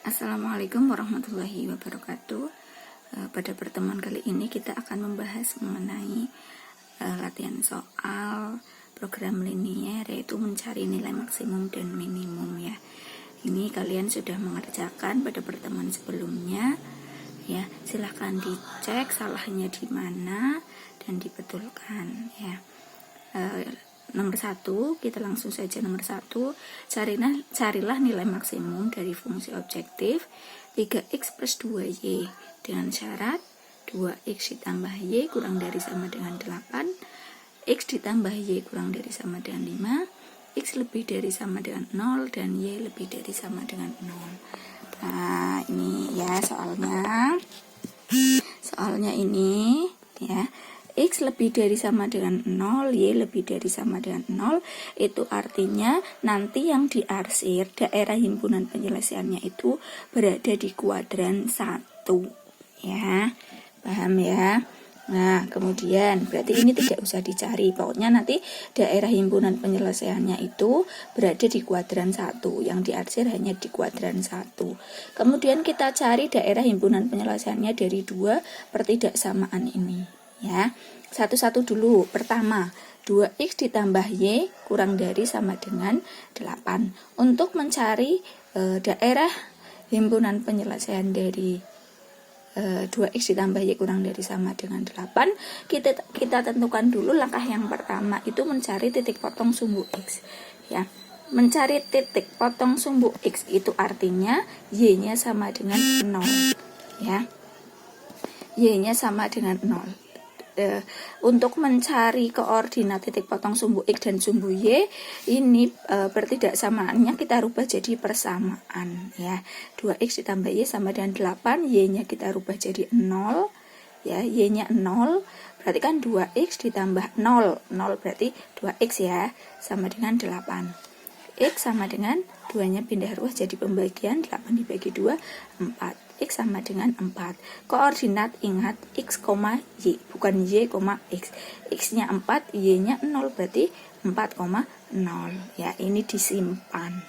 Assalamualaikum warahmatullahi wabarakatuh. Pada pertemuan kali ini kita akan membahas mengenai latihan soal program linier, yaitu mencari nilai maksimum dan minimum ya. Ini kalian sudah mengerjakan pada pertemuan sebelumnya ya. Silahkan dicek salahnya di mana dan dibetulkan ya. Nomor 1, kita langsung saja nomor 1, carilah nilai maksimum dari fungsi objektif 3x plus 2y dengan syarat 2x ditambah y kurang dari sama dengan 8, x ditambah y kurang dari sama dengan 5, x lebih dari sama dengan 0, dan y lebih dari sama dengan 0. Nah, ini ya soalnya ini ya. X lebih dari sama dengan 0, Y lebih dari sama dengan 0, itu artinya nanti yang diarsir daerah himpunan penyelesaiannya itu berada di kuadran 1 ya, paham ya. Nah, kemudian berarti ini tidak usah dicari, pokoknya nanti daerah himpunan penyelesaiannya itu berada di kuadran 1, yang diarsir hanya di kuadran 1. Kemudian kita cari daerah himpunan penyelesaiannya dari 2 pertidaksamaan ini ya. Satu-satu dulu. Pertama, 2x ditambah y kurang dari sama dengan 8. Untuk mencari daerah himpunan penyelesaian dari 2x ditambah y kurang dari sama dengan 8, kita tentukan dulu langkah yang pertama, itu mencari titik potong sumbu x ya. Mencari titik potong sumbu x itu artinya y-nya sama dengan 0 ya. Y-nya sama dengan 0. Untuk mencari koordinat titik potong sumbu x dan sumbu y ini pertidaksamaannya kita rubah jadi persamaan ya. 2x ditambah y sama dengan 8, y-nya kita rubah jadi 0 ya, y-nya 0, berarti kan 2x ditambah 0 berarti 2x ya, sama dengan 8. X sama dengan 2-nya pindah ruas jadi pembagian, 8 dibagi 2 4. X sama dengan 4. Koordinat ingat x, y, bukan y, x. X-nya 4, y-nya 0, berarti 4,0 ya. Ini disimpan.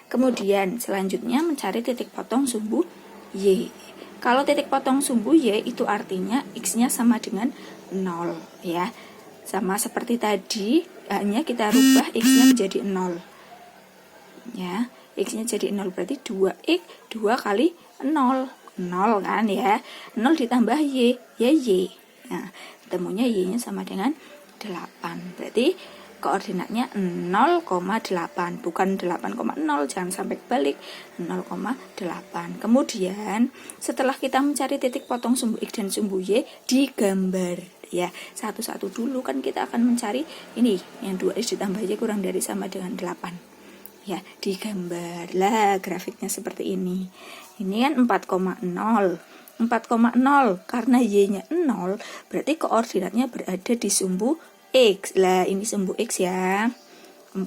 Kemudian selanjutnya mencari titik potong sumbu y. Kalau titik potong sumbu y itu artinya x-nya sama dengan 0 ya. Sama seperti tadi, hanya kita rubah x-nya menjadi 0 ya. X-nya jadi 0 berarti 2x, 2 kali 0 kan ya. 0 ditambah y, ya y. Nah, ketemunya y-nya sama dengan 8. Berarti koordinatnya 0,8, bukan 8,0, jangan sampai balik, 0,8. Kemudian setelah kita mencari titik potong sumbu x dan sumbu y, digambar ya. Satu-satu dulu kan kita akan mencari ini yang 2x ditambah y kurang dari sama dengan 8 ya, digambar lah grafiknya seperti ini. Ini kan 4,0 karena y-nya 0 berarti koordinatnya berada di sumbu x lah. Ini sumbu x ya, 4,0.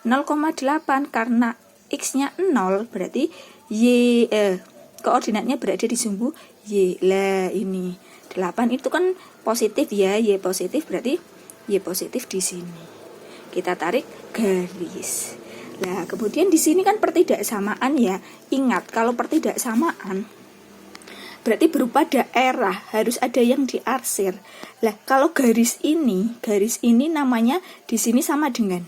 0,8 karena x-nya 0 berarti y koordinatnya berada di sumbu y lah. Ini 8 itu kan positif ya, y positif berarti y positif di sini. Kita tarik garis. Nah, kemudian di sini kan pertidaksamaan ya. Ingat, kalau pertidaksamaan berarti berupa daerah, harus ada yang diarsir. Lah, kalau garis ini namanya di sini sama dengan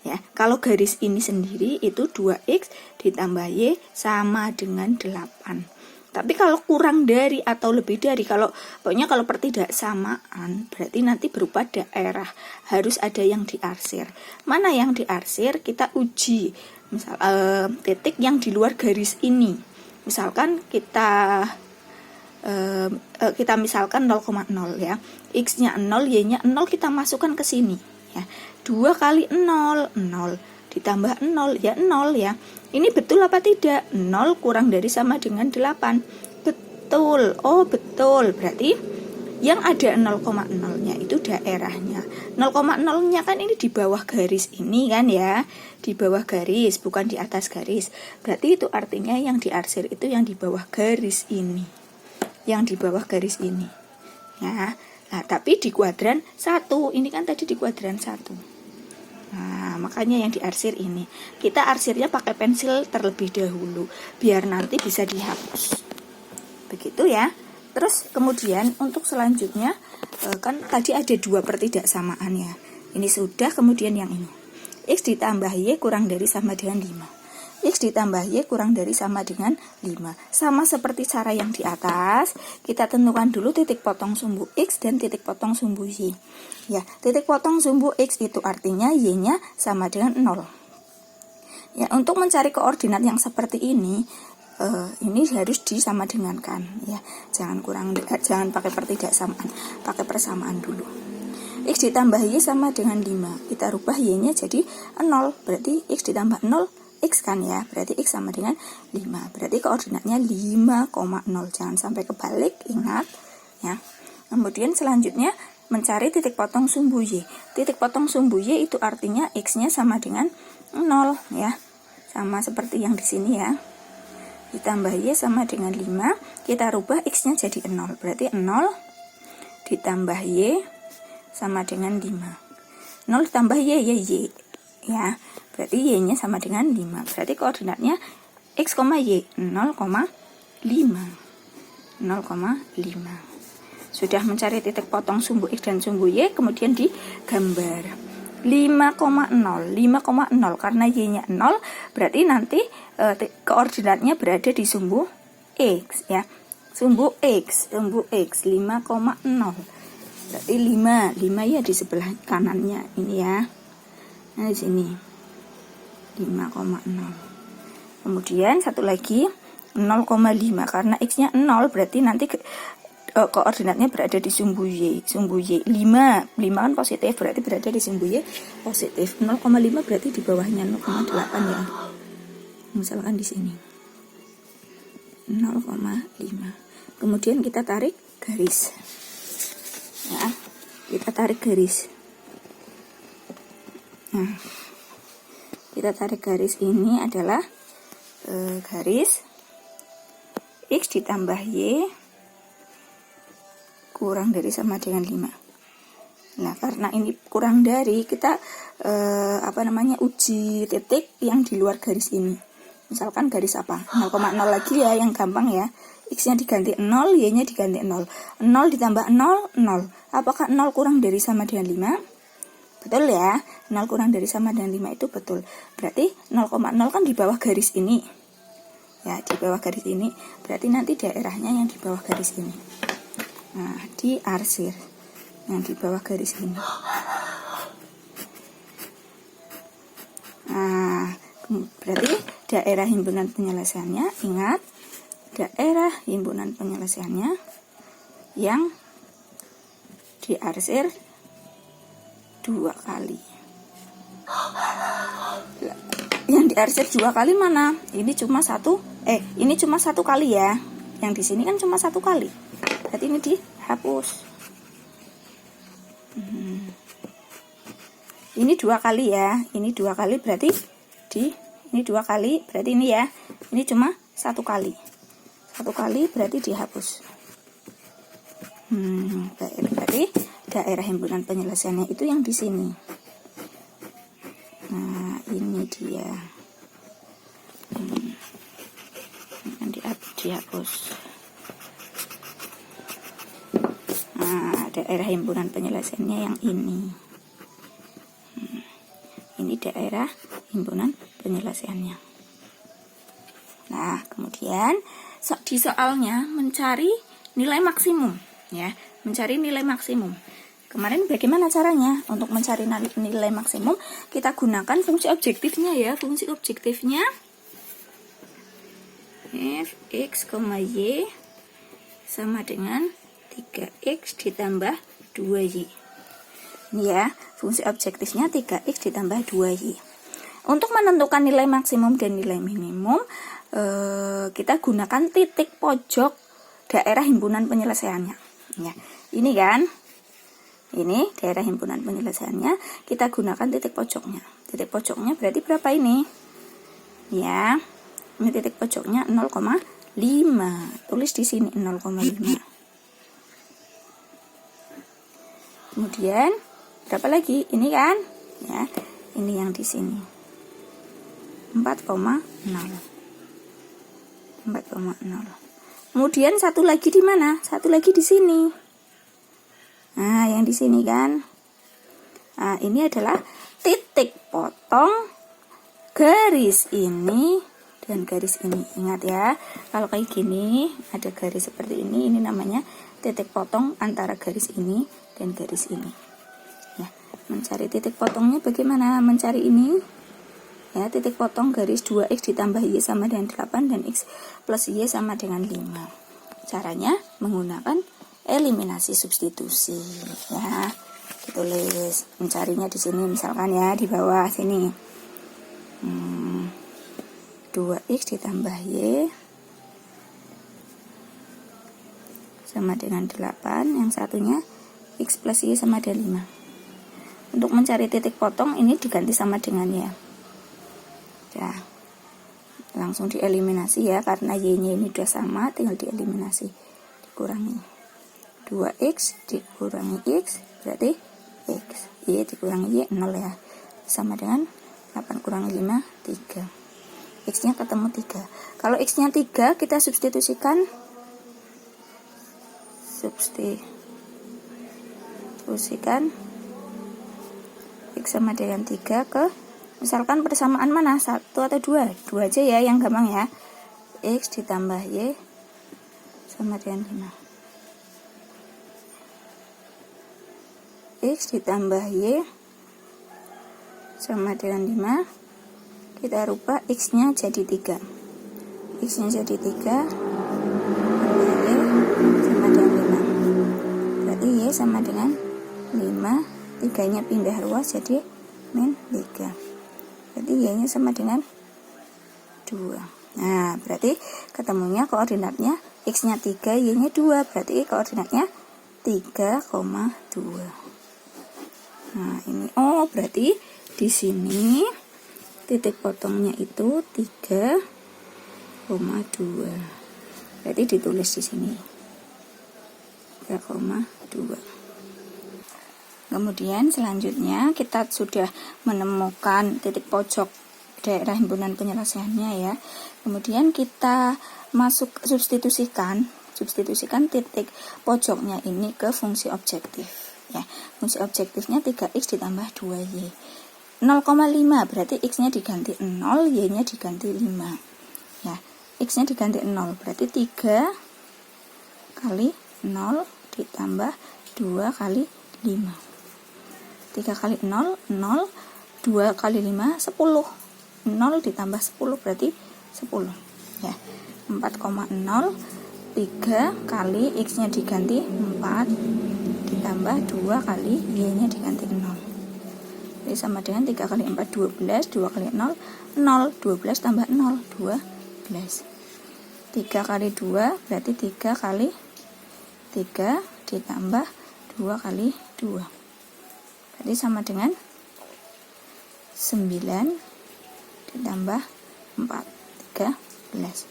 ya. Kalau garis ini sendiri itu 2x ditambah y sama dengan 8. Tapi kalau kurang dari atau lebih dari, pokoknya kalau pertidaksamaan berarti nanti berupa daerah, harus ada yang diarsir. Mana yang diarsir? Kita uji. Misal titik yang di luar garis ini. Misalkan kita misalkan 0,0 ya. X-nya 0, y-nya 0, kita masukkan ke sini ya. 2 kali 0, 0 ditambah 0 ya 0 ya. Ini betul apa tidak? 0 kurang dari sama dengan 8. Betul. Oh, betul. Berarti yang ada 0,0-nya itu daerahnya. 0,0-nya kan ini di bawah garis ini kan ya. Di bawah garis, bukan di atas garis. Berarti itu artinya yang diarsir itu yang di bawah garis ini. Yang di bawah garis ini. Ya. Nah, tapi di kuadran 1. Ini kan tadi di kuadran 1. Nah, makanya yang diarsir ini. Kita arsirnya pakai pensil terlebih dahulu, biar nanti bisa dihapus. Begitu ya. Terus kemudian untuk selanjutnya, kan tadi ada 2/tidak-samaan ya. Ini sudah, kemudian yang ini. X ditambah Y kurang dari sama dengan 5. X ditambah Y kurang dari sama dengan 5. Sama seperti cara yang di atas, kita tentukan dulu titik potong sumbu X dan titik potong sumbu Y. Ya, titik potong sumbu X itu artinya Y-nya sama dengan 0. Ya, untuk mencari koordinat yang seperti ini harus disama dengankan ya. Jangan pakai pertidaksamaan, pakai persamaan dulu. X ditambah Y sama dengan 5. Kita rubah Y-nya jadi 0. Berarti X ditambah 0 X kan ya, berarti X sama dengan 5. Berarti koordinatnya 5,0. Jangan sampai kebalik, ingat ya. Kemudian selanjutnya mencari titik potong sumbu Y. Titik potong sumbu Y itu artinya X-nya sama dengan 0 ya. Sama seperti yang di sini ya. Ditambah Y sama dengan 5, kita rubah X-nya jadi 0. Berarti 0 ditambah Y sama dengan 5. 0 ditambah Y ya. Berarti Y-nya sama dengan 5. Berarti koordinatnya X, Y 0,5. Sudah mencari titik potong sumbu X dan sumbu Y, kemudian digambar 5,0 karena Y-nya 0, berarti nanti koordinatnya berada di sumbu X ya. Sumbu X 5,0. Berarti 5 ya di sebelah kanannya ini ya. Nah di sini 5,0. Kemudian satu lagi 0,5 karena X-nya 0, berarti nanti koordinatnya berada di sumbu Y. 5 kan positif, berarti berada di sumbu Y positif. 0,5 berarti di bawahnya 0,8 ya. Misalkan di sini 0,5. Kemudian kita tarik garis. Ya, kita tarik garis. Nah, kita tarik garis ini adalah garis X ditambah Y kurang dari sama dengan 5. Nah, karena ini kurang dari, kita uji titik yang di luar garis ini. Misalkan garis apa? 0,0 lagi ya, yang gampang ya. X-nya diganti 0, Y-nya diganti 0. 0 ditambah 0, 0. Apakah 0 kurang dari sama dengan 5? Betul ya, 0 kurang dari sama dengan 5 itu betul. Berarti 0,0 kan di bawah garis ini. Ya, di bawah garis ini. Berarti nanti daerahnya yang di bawah garis ini. Nah, diarsir yang di bawah garis ini. Nah, berarti daerah himpunan penyelesaiannya, ingat, daerah himpunan penyelesaiannya yang diarsir 2 kali. Yang diarsir 2 kali mana? Ini cuma satu kali ya. Yang di sini kan cuma 1 kali. Berarti ini dihapus. Ini 2 kali ya. Ini 2 kali berarti ini 2 kali berarti ini ya. Ini cuma 1 kali. 1 kali berarti dihapus. Berarti daerah himpunan penyelesaiannya itu yang di sini. Nah, ini dia. Dihapus. Nah, daerah himpunan penyelesaiannya yang ini. Ini daerah himpunan penyelesaiannya. Nah, kemudian di soalnya mencari nilai maksimum ya, mencari nilai maksimum. Kemarin bagaimana caranya untuk mencari nilai maksimum? Kita gunakan fungsi objektifnya ya. Fungsi objektifnya f(x, y) sama dengan 3x ditambah 2y. Ini ya, fungsi objektifnya 3x ditambah 2y. Untuk menentukan nilai maksimum dan nilai minimum, kita gunakan titik pojok daerah himpunan penyelesaiannya. Ya, ini kan, ini daerah himpunan penyelesaiannya, kita gunakan titik pojoknya. Titik pojoknya berarti berapa ini? Ya, ini titik pojoknya 0,5. Tulis di sini 0,5. Kemudian berapa lagi? Ini kan, ya, Ini yang di sini 4,0. Kemudian satu lagi di mana? Satu lagi di sini. Nah, yang di sini kan. Nah, ini adalah titik potong garis ini dan garis ini. Ingat ya, kalau kayak gini ada garis seperti ini namanya titik potong antara garis ini dan garis ini. Ya, mencari titik potongnya bagaimana? Mencari ini. Ya, titik potong garis 2x ditambah y sama dengan 8 dan x plus y sama dengan 5. Caranya menggunakan eliminasi substitusi. Ya, ditulis mencarinya di sini misalkan ya di bawah sini. 2x ditambah y sama dengan 8, yang satunya x plus y sama dengan 5. Untuk mencari titik potong ini diganti sama dengan ya. Ya, langsung dieliminasi ya, karena y-nya ini udah sama, tinggal dieliminasi, dikurangi 2x dikurangi x berarti x, y dikurangi y 0 ya, sama dengan 8 kurangi 5 3, x nya ketemu 3. Kalau x nya 3 kita substitusikan x sama dengan 3 ke misalkan persamaan mana? 1 atau 2? 2 aja ya, yang gampang ya. X ditambah Y sama dengan 5. X ditambah Y sama dengan 5. Kita rubah X nya jadi 3. X nya jadi 3 Y sama dengan 5. Berarti Y sama dengan 5. 3 nya pindah ruas jadi min 3. Berarti y-nya sama dengan 2. Nah, berarti ketemunya koordinatnya x-nya 3, y-nya 2. Berarti koordinatnya 3,2. Nah, ini berarti di sini titik potongnya itu 3,2. Berarti ditulis di sini 3,2. Kemudian selanjutnya kita sudah menemukan titik pojok daerah himpunan penyelesaiannya ya. Kemudian kita substitusikan titik pojoknya ini ke fungsi objektif ya. Fungsi objektifnya 3x ditambah 2y. 0,5 berarti x-nya diganti 0, y-nya diganti 5. Ya, x-nya diganti 0 berarti 3 kali 0 ditambah 2 kali 5. 3 kali 0, 0, 2 kali 5, 10. 0 ditambah 10 berarti 10. Ya, 4,0, 3 kali x-nya diganti 4, ditambah 2 kali y-nya diganti 0. Jadi sama dengan 3 kali 4, 12, 2 kali 0, 0, 12 tambah 0, 12. 3 kali 2 berarti 3 kali 3 ditambah 2 kali 2. Jadi sama dengan 9 ditambah 4, 13.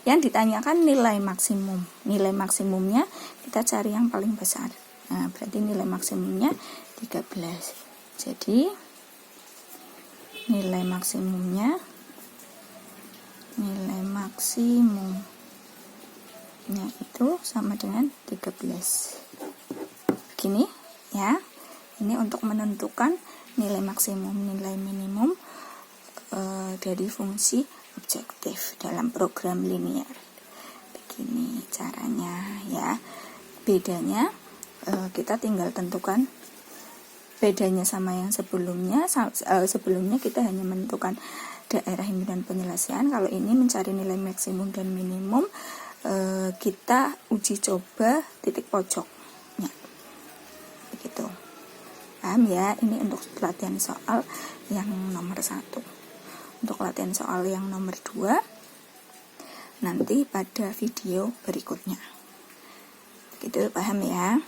Yang ditanyakan nilai maksimum. Nilai maksimumnya kita cari yang paling besar. Nah, berarti nilai maksimumnya 13. Jadi nilai maksimumnya itu sama dengan 13. Begini ya. Ini untuk menentukan nilai maksimum, nilai minimum dari fungsi objektif dalam program linear. Begini caranya ya. Bedanya kita tinggal tentukan bedanya sama yang sebelumnya. Sebelumnya kita hanya menentukan daerah himpunan penyelesaian. Kalau ini mencari nilai maksimum dan minimum, kita uji coba titik pojok. Ya. Begitu. Paham ya? Ini untuk latihan soal yang nomor 1. Untuk latihan soal yang nomor 2 nanti pada video berikutnya. Gitu, paham ya?